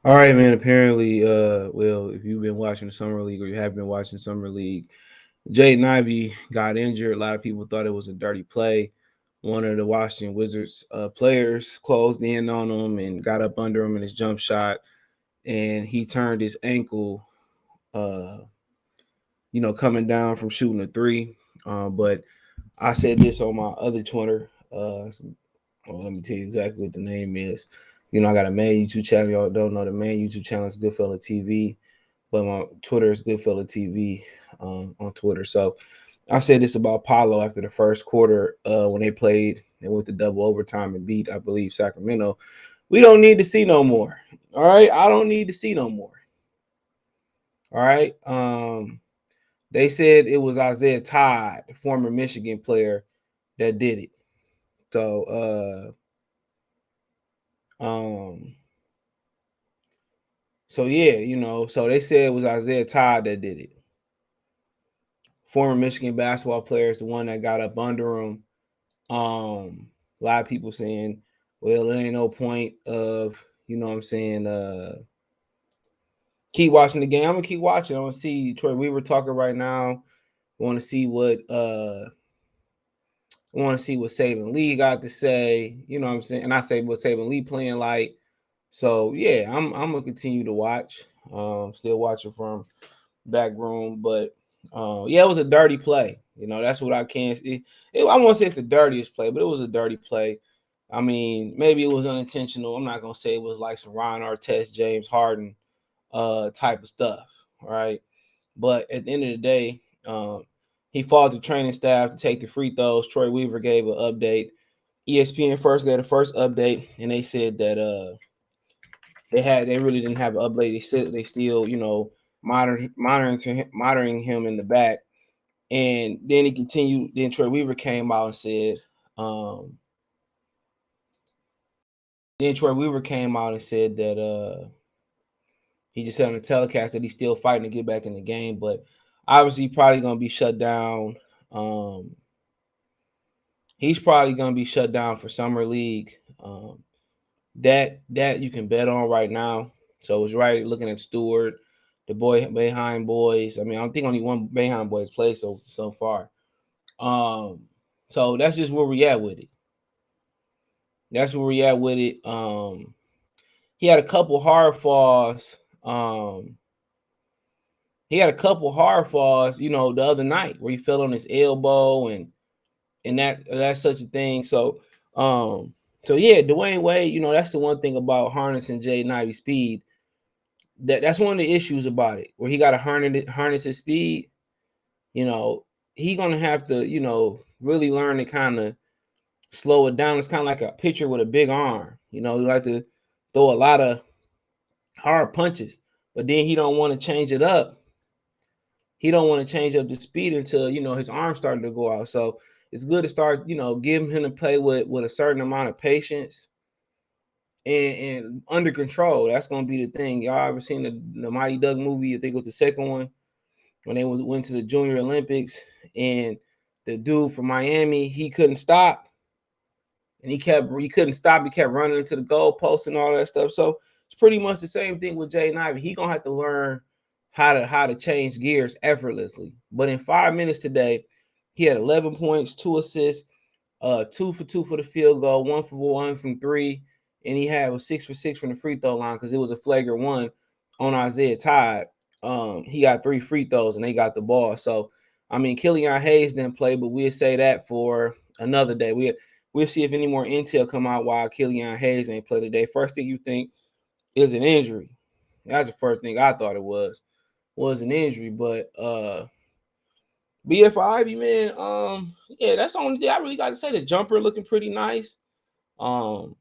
All right, man. Apparently, well, if you've been watching the summer league or you have been watching summer league, Jaden Ivey got injured. A lot of people thought it was a dirty play. One of the Washington Wizards players closed in on him and got up under him in his jump shot, and he turned his ankle. Uh, coming down from shooting a three. But I said this on my other Twitter. Let me tell you exactly what the name is. I got a main YouTube channel. Y'all don't know the main YouTube channel is Goodfella TV, but my Twitter is Goodfella TV on Twitter. So I said this about Paulo after the first quarter when they played and went to double overtime and beat, I believe, Sacramento. We don't need to see no more. All right, I don't need to see no more. All right. They said it was Isaiah Todd, former Michigan player, that did it. So um so yeah, so they said it was Isaiah Todd that did it. Former Michigan basketball player is the one that got up under him. A lot of people saying, well, there ain't no point of, what I'm saying, keep watching the game. I'm gonna keep watching. I want to see Troy Weaver talking right now. I want to see what Saban Lee got to say. You know what I'm saying? And I say what Saban Lee playing like. So yeah, I'm gonna continue to watch. Still watching from back room, but yeah, it was a dirty play. That's what I can. I won't say it's the dirtiest play, but it was a dirty play. I mean, maybe it was unintentional. I'm not gonna say it was like some Ron Artest, James Harden, type of stuff, right? But at the end of the day, he fought the training staff to take the free throws. Troy Weaver gave an update. ESPN first gave the first update, and they said that they really didn't have an update. They said they still monitoring him in the back, and then he continued. Then Troy Weaver came out and said, um, that he just said on the telecast that he's still fighting to get back in the game, but obviously probably gonna be shut down. Um, he's probably gonna be shut down for summer league. That you can bet on right now. So it's right looking at Stewart, the boy Boeheim boys. I mean, I don't think only one Boeheim boys played so far. Um, so that's just where we at with it. That's where we at with it. He had a couple hard falls. He had a couple hard falls, the other night where he fell on his elbow and that's such a thing. So yeah, Dwayne Wade, that's the one thing about harnessing Jaden Ivey speed. That's one of the issues about it, where he got to harness his speed. You know, he gonna have to, really learn to kind of slow it down. It's kind of like a pitcher with a big arm. He like to throw a lot of hard punches, but then he don't want to change it up. He don't want to change up the speed until his arm starting to go out. So it's good to start, giving him to play with a certain amount of patience and under control. That's gonna be the thing. Y'all ever seen the Mighty Duck movie? I think it was the second one when they went to the Junior Olympics and the dude from Miami he couldn't stop and he couldn't stop. He kept running into the goalpost and all that stuff. So it's pretty much the same thing with Jaden Ivey. He gonna have to learn how to change gears effortlessly. But in 5 minutes today, he had 11 points, 2 assists, 2 for 2 for the field goal, 1 for 1 from three, and he had was 6 for 6 from the free throw line because it was a flagrant one on Isaiah Todd. He got 3 free throws and they got the ball. So I mean, Killian Hayes didn't play, but we'll say that for another day. We'll see if any more intel come out while Killian Hayes ain't play today. First thing you think is an injury. That's the first thing I thought it was an injury, but yeah, for Ivy, man, yeah, that's the only thing I really got to say. The jumper looking pretty nice. Um,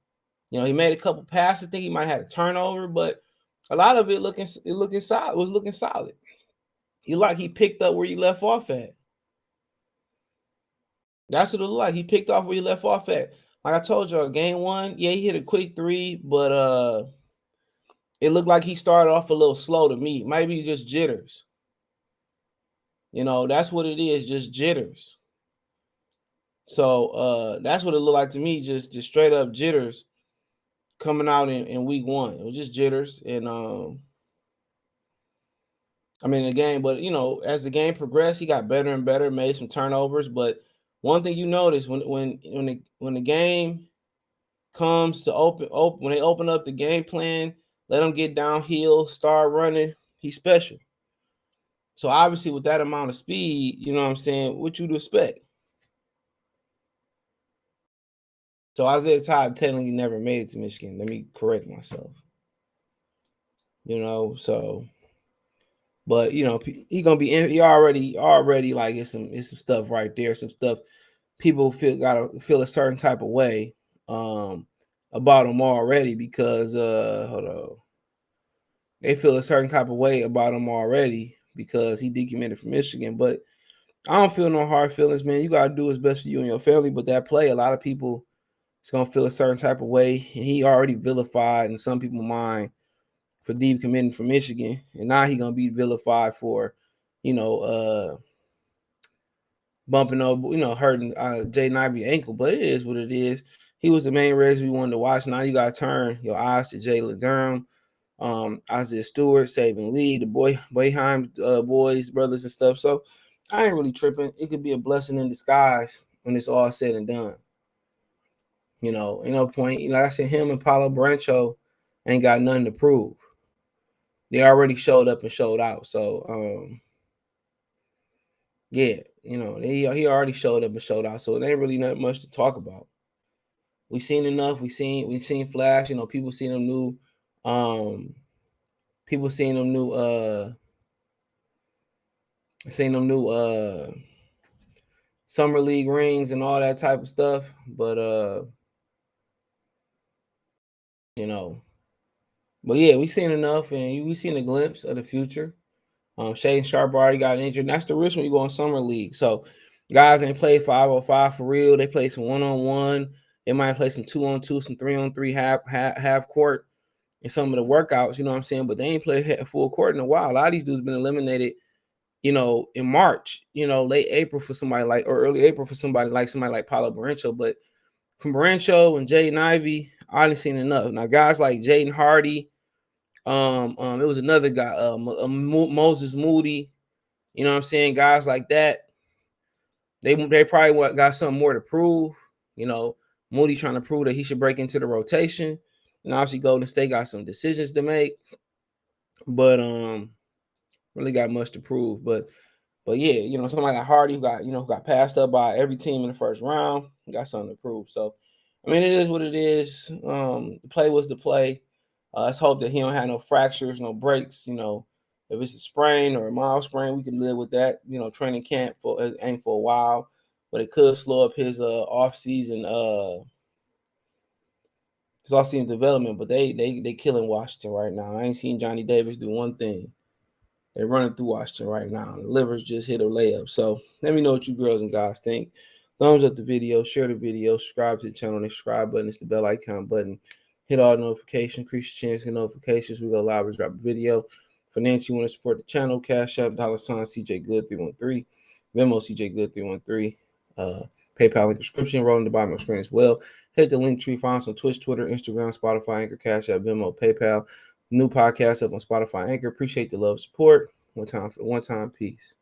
he made a couple passes. I think he might have a turnover, but a lot of it looking solid. Was looking solid. He picked up where he left off at. That's what it looked like. He picked off where he left off at. Like I told you, game one, yeah, he hit a quick three, but it looked like he started off a little slow to me. Maybe just jitters. That's what it is, just jitters. So that's what it looked like to me, just straight up jitters. coming out in week one. It was just jitters, and I mean the game. But as the game progressed, he got better and better, made some turnovers. But one thing you notice when the game comes to when they open up the game plan, let him get downhill, start running, he's special. So obviously with that amount of speed, you know what I'm saying, what you'd expect. So Isaiah Todd technically never made it to Michigan. Let me correct myself. So but he gonna be in. He already like it's some stuff right there. Some stuff people gotta feel a certain type of way about him already because hold on, they feel a certain type of way about him already because he decommitted from Michigan. But I don't feel no hard feelings, man. You gotta do what's best for you and your family. But that play, a lot of people is gonna feel a certain type of way, and he already vilified in some people's mind for decommitting from Michigan, and now he gonna be vilified for, bumping over, hurting Jaden Ivey ankle. But it is what it is. He was the main reason we wanted to watch. Now you gotta turn your eyes to Jalen Durham, Isaiah Stewart, Saban Lee, the Boyheim boys, brothers and stuff. So I ain't really tripping. It could be a blessing in disguise when it's all said and done. Point. Like I said, him and Paulo Brancho ain't got nothing to prove. They already showed up and showed out. So yeah, he already showed up and showed out. So it ain't really not much to talk about. We seen enough. We seen Flash. People seen them new. People seen them new. Seen them new. Summer League rings and all that type of stuff. But but yeah, we seen enough, and we seen a glimpse of the future. Shaden Sharp already got injured. And that's the risk when you go in summer league. So guys ain't play 5-on-5 for real. They play some 1-on-1. They might play some 2-on-2, some 3-on-3 half court in some of the workouts. You know what I'm saying? But they ain't played full court in a while. A lot of these dudes been eliminated. In March. Late April for somebody or early April for somebody like Paulo Brancho. But from Brancho and Jaden Ivey, I didn't seen enough. Now guys like Jaden Hardy. It was another guy, Moses Moody. You know what I'm saying? Guys like that, they probably got something more to prove. Moody trying to prove that he should break into the rotation. And obviously Golden State got some decisions to make. But really got much to prove. But yeah, somebody like Hardy who got passed up by every team in the first round, got something to prove. So I mean, it is what it is. The play was the play. Let's hope that he don't have no fractures, no breaks. If it's a sprain or a mild sprain, we can live with that. Training camp ain't for a while, but it could slow up his off-season development. But they killing Washington right now. I ain't seen Johnny Davis do one thing. They're running through Washington right now. The Livers just hit a layup. So let me know what you girls and guys think. Thumbs up the video, share the video, subscribe to the channel. The subscribe button is the bell icon button. Hit all notifications, increase your chance to get notifications. We go live and drop a video. Financially, you want to support the channel, Cash App, $sign CJ Good 313, Venmo CJ Good 313, PayPal link description, rolling the bottom of the screen as well. Hit the link tree, find us on Twitch, Twitter, Instagram, Spotify, Anchor, Cash App, Venmo, PayPal. New podcast up on Spotify, Anchor. Appreciate the love, support. One time, peace.